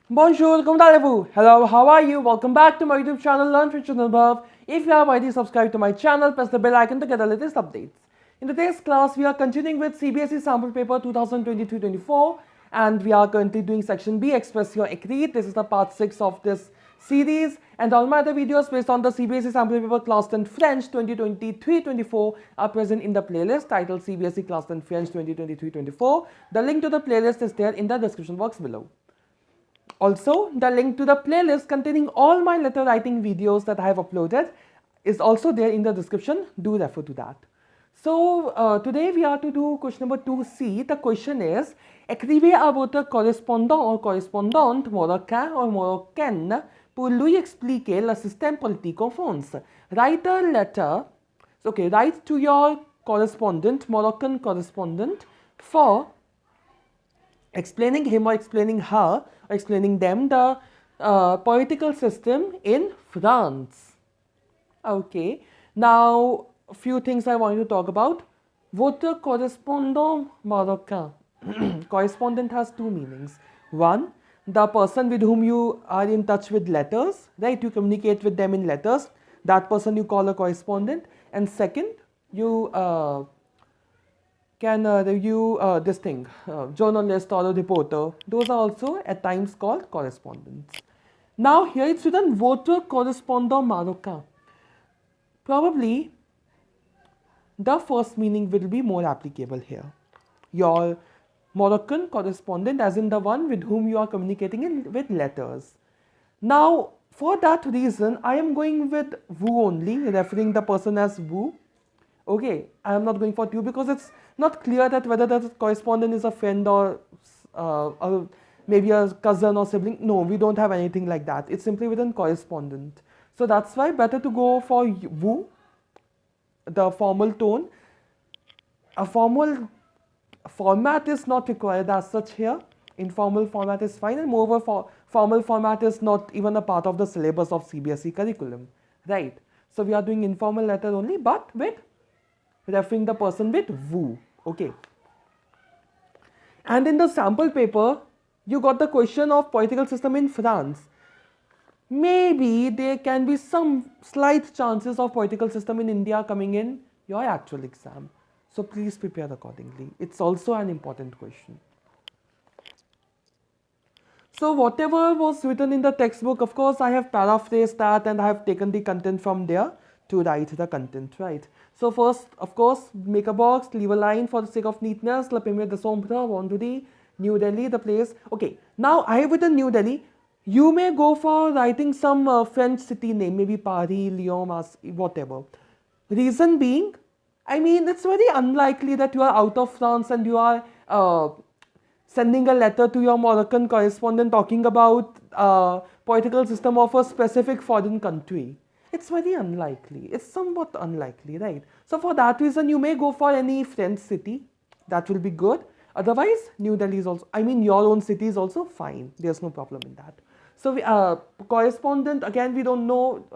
Bonjour, comment allez-vous? Hello, how are you? Welcome back to my YouTube channel, Learn French with Anubhav. If you have already subscribed to my channel, press the bell icon to get the latest updates. In today's class, we are continuing with CBSE Sample Paper 2023-24 and we are currently doing section B, expliquez-lui, Écrite. This is the part 6 of this series and all my other videos based on the CBSE Sample Paper Class 10 French 2023-24 are present in the playlist titled CBSE Class 10 French 2023-24. The link to the playlist is there in the description box below. Also, the link to the playlist containing all my letter writing videos that I have uploaded is also there in the description. Do refer to that. So, today we are to do question number 2C. The question is, écrivez à votre correspondant ou correspondante marocain ou marocaine pour lui expliquer le système politique en France. Write a letter, okay, write to your correspondent, Moroccan correspondent, for explaining him or explaining her or explaining them the political system in France. Okay, now a few things I want to talk about. Votre correspondant marocain. Correspondent has two meanings. One, the person with whom you are in touch with letters, right? You communicate with them in letters. That person you call a correspondent. And second, you can review this thing, journalist or a reporter. Those are also at times called correspondents. Now here it's written votre correspondant marocain. Probably the first meaning will be more applicable here. Your Moroccan correspondent, as in the one with whom you are communicating with letters. Now for that reason I am going with vous only, referring the person as vous. Okay, I am not going for you because it's not clear that whether the correspondent is a friend or maybe a cousin or sibling. No, we don't have anything like that. It's simply within correspondent. So that's why better to go for vous, the formal tone. A formal format is not required as such here. Informal format is fine, and moreover formal format is not even a part of the syllabus of CBSE curriculum, right? So we are doing informal letter only, but with referring the person with vous. Okay. And in the sample paper, you got the question of political system in France. Maybe there can be some slight chances of political system in India coming in your actual exam. So please prepare accordingly. It's also an important question. So whatever was written in the textbook, of course, I have paraphrased that and I have taken the content from there to write the content, right? So first, of course, make a box, leave a line for the sake of neatness. La Première Décembre, Bonjour, New Delhi, the place. Okay, now I have written New Delhi. You may go for writing some French city name, maybe Paris, Lyon, whatever. Reason being, I mean, it's very unlikely that you are out of France and you are sending a letter to your Moroccan correspondent talking about political system of a specific foreign country. It's very unlikely. It's somewhat unlikely, right? So for that reason, you may go for any French city. That will be good. Otherwise, New Delhi is also, I mean, your own city is also fine. There's no problem in that. So correspondent, again, we don't know.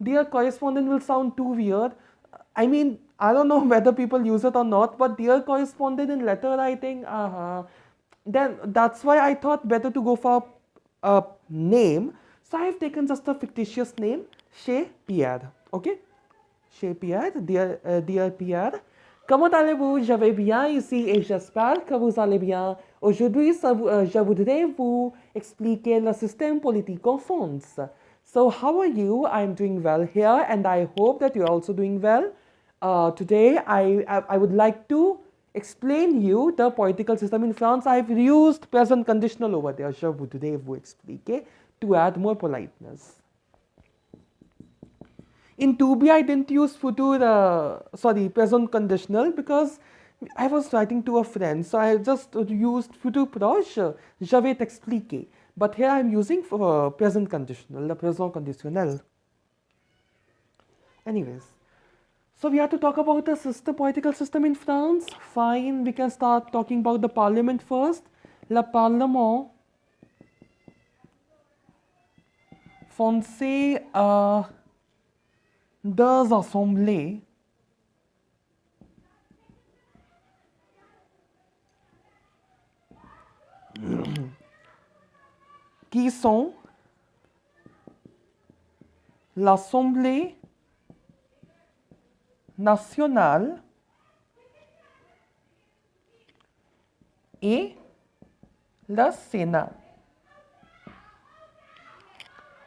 Dear correspondent will sound too weird. I mean, I don't know whether people use it or not, but dear correspondent in letter writing, then that's why I thought better to go for a name. So I have taken just a fictitious name, chez Pierre. Okay? Chez Pierre, dear Pierre. Comment allez-vous? Je vais bien ici et j'espère que vous allez bien. Aujourd'hui, je voudrais vous expliquer le système politique en France. So how are you? I'm doing well here and I hope that you're also doing well. Today, I would like to explain you the political system in France. I've used present conditional over there. Je voudrais vous expliquer to add more politeness. In 2B, I didn't use present conditional because I was writing to a friend. So I just used futur proche, je vais t'expliquer. But here I am using present conditional, the present conditionnel. Anyways, so we have to talk about the political system in France. Fine, we can start talking about the parliament first. Le Parlement français a deux assemblées qui sont l'Assemblée nationale et le Sénat.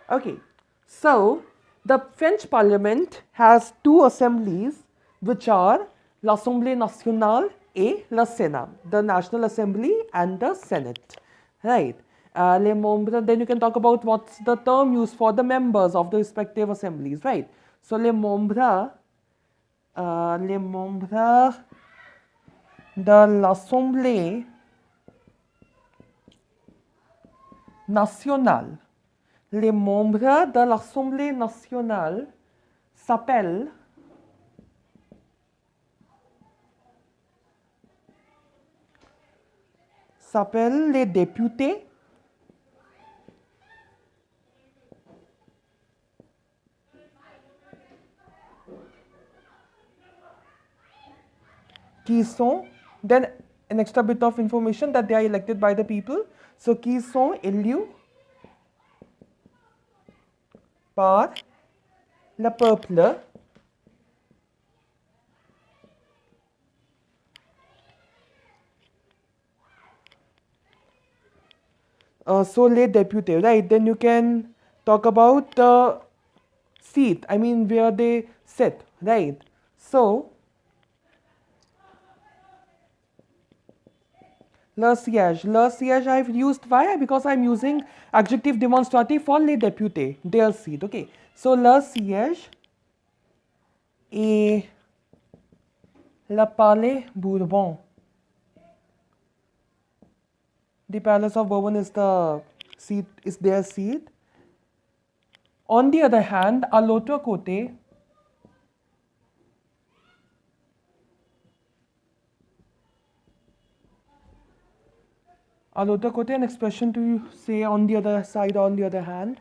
Okay, so the French Parliament has two assemblies, which are l'Assemblée nationale et le Sénat, the National Assembly and the Senate, right? Les membres, then you can talk about what's the term used for the members of the respective assemblies, right? So les membres de l'Assemblée nationale. Les membres de l'Assemblée nationale s'appellent les députés qui sont, then an extra bit of information that they are elected by the people. So, qui sont élus par le peuple so les députés, right? Then you can talk about the seat, I mean where they sit, right? So, le siège I've used, why? Because I'm using adjective demonstrative for les députés, their seat, okay? So, le siège et le palais Bourbon. The Palace of Bourbon is the seat, is their seat. On the other hand, à l'autre côté, an expression to say on the other side, on the other hand,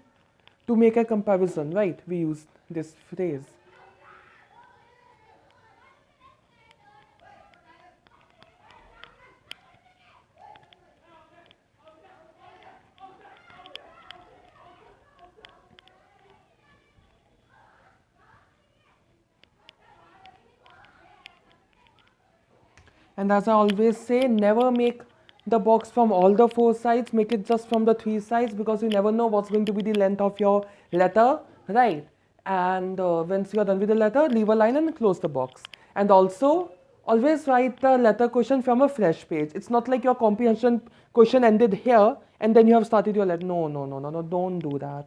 to make a comparison, right? We use this phrase. And as I always say, never make the box from all the 4 sides, make it just from the 3 sides, because you never know what's going to be the length of your letter, right? And once you are done with the letter, leave a line and close the box. And also, always write the letter question from a fresh page. It's not like your comprehension question ended here and then you have started your letter. No, don't do that.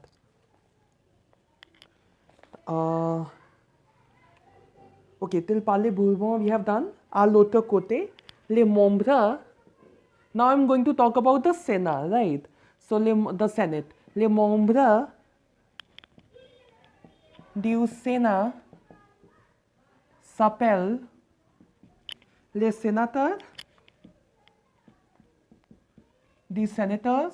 Okay, till Palais Bourbon we have done. À l'autre côté, les membres. Now I'm going to talk about the Sénat, right? So, the Senate. Les membres du Sénat s'appellent les sénateurs, the senators,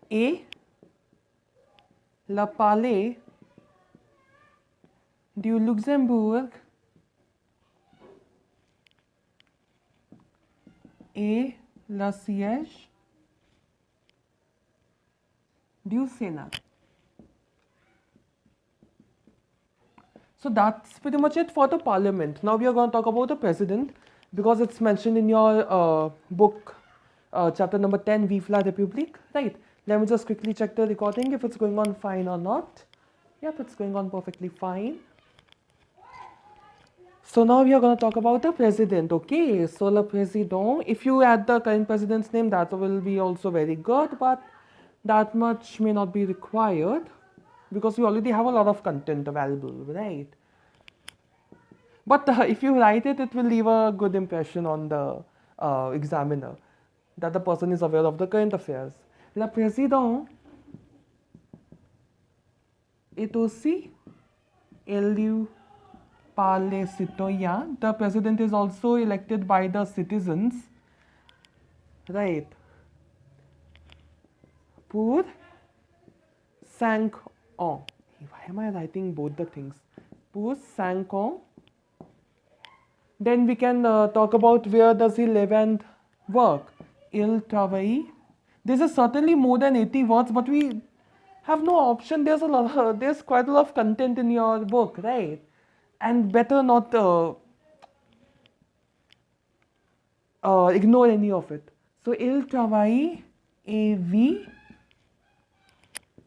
et le palais du Luxembourg et le siège du Sénat. So that's pretty much it for the parliament. Now we are going to talk about the president, because it's mentioned in your book, chapter number 10, Vive la République, right? Let me just quickly check the recording if it's going on fine or not. Yep, it's going on perfectly fine. So now we are going to talk about the president, okay? So le président, if you add the current president's name, that will be also very good, but that much may not be required because we already have a lot of content available, right? But if you write it, it will leave a good impression on the examiner that the person is aware of the current affairs. Le président est aussi élu par les citoyens. The president is also elected by the citizens, right? Pour 5 ans. Why am I writing both the things? pour 5 ans. Then we can talk about where does he live and work. Il travaille. This is certainly more than 80 words, but we have no option. There's quite a lot of content in your book, right? And better not ignore any of it. So il travaille et vit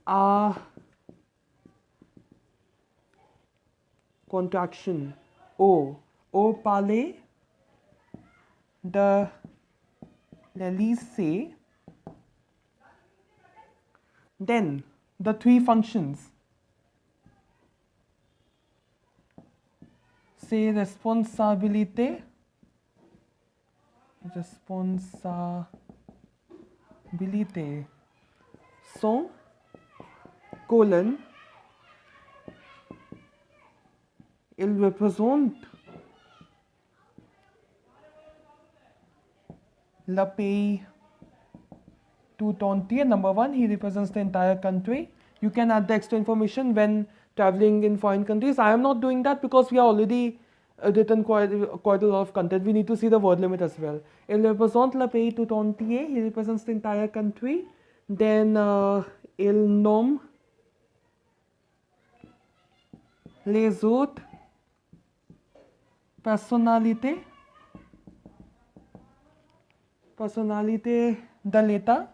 à contraction au palais de l'Élysée. Then the 3 functions. Ses responsabilités. Sont colon. Il représente le pays tout entier. Number 1, he represents the entire country. You can add the extra information when traveling in foreign countries. I am not doing that because we are already written quite a lot of content. We need to see the word limit as well. Il représente le pays tout entier. He represents the entire country. Then il nomme les autres personnalités de l'État.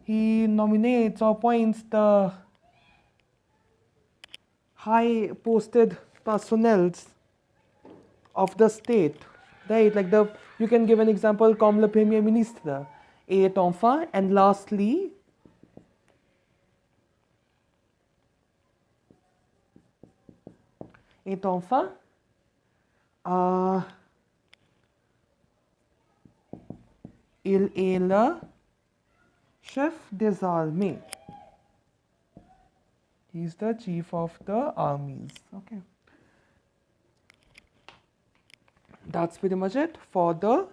He nominates or appoints the high posted personnel of the state, right? Like you can give an example comme le premier ministre. Et enfin, and lastly, il est le chef des armées. He is the chief of the armies. Okay. That's pretty much it for the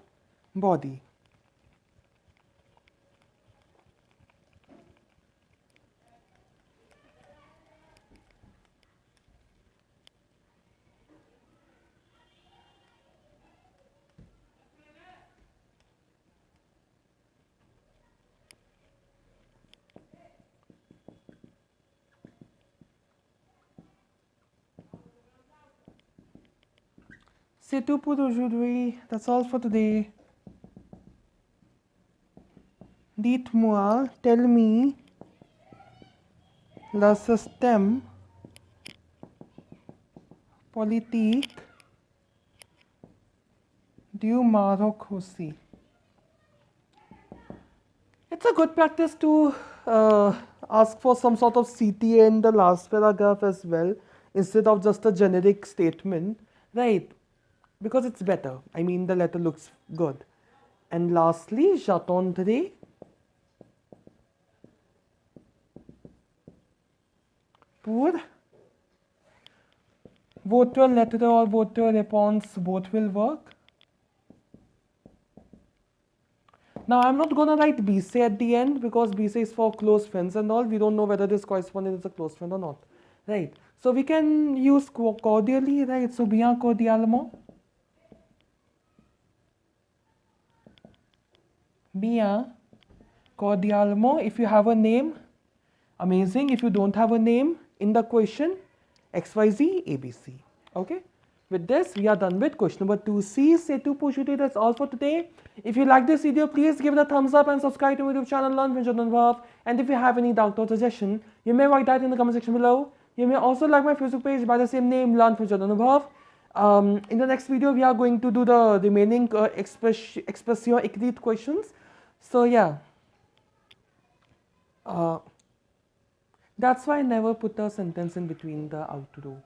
body. C'est tout pour aujourd'hui. That's all for today. Dites-moi, tell me, le système politique du Maroc aussi. It's a good practice to ask for some sort of CTA in the last paragraph as well, instead of just a generic statement, right? Because it's better. I mean, the letter looks good. And lastly, j'attendrai pour votre lettre or votre réponse, both will work. Now, I'm not going to write BC at the end because BC is for close friends and all. We don't know whether this correspondent is a close friend or not, right? So we can use cordially, right? So bien cordialement. Bien cordialement. If you have a name, amazing. If you don't have a name in the question, XYZ ABC. Okay. With this, we are done with question number 2C. C'est tout pour aujourd'hui. That's all for today. If you like this video, please give it a thumbs up and subscribe to my YouTube channel, Learn with Anubhav. And if you have any doubt or suggestion, you may write that in the comment section below. You may also like my Facebook page by the same name, Learn with Anubhav. In the next video, we are going to do the remaining expression Écrite questions. So yeah, that's why I never put a sentence in between the outro.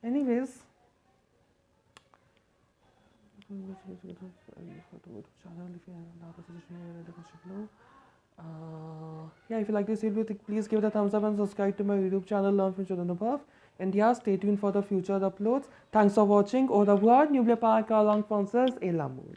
Anyways, yeah, if you like this video, please give it a thumbs up and subscribe to my YouTube channel, Learn with Anubhav. And yeah, stay tuned for the future uploads. Thanks for watching. Au revoir. N'oubliez pas que la langue française est l'amour.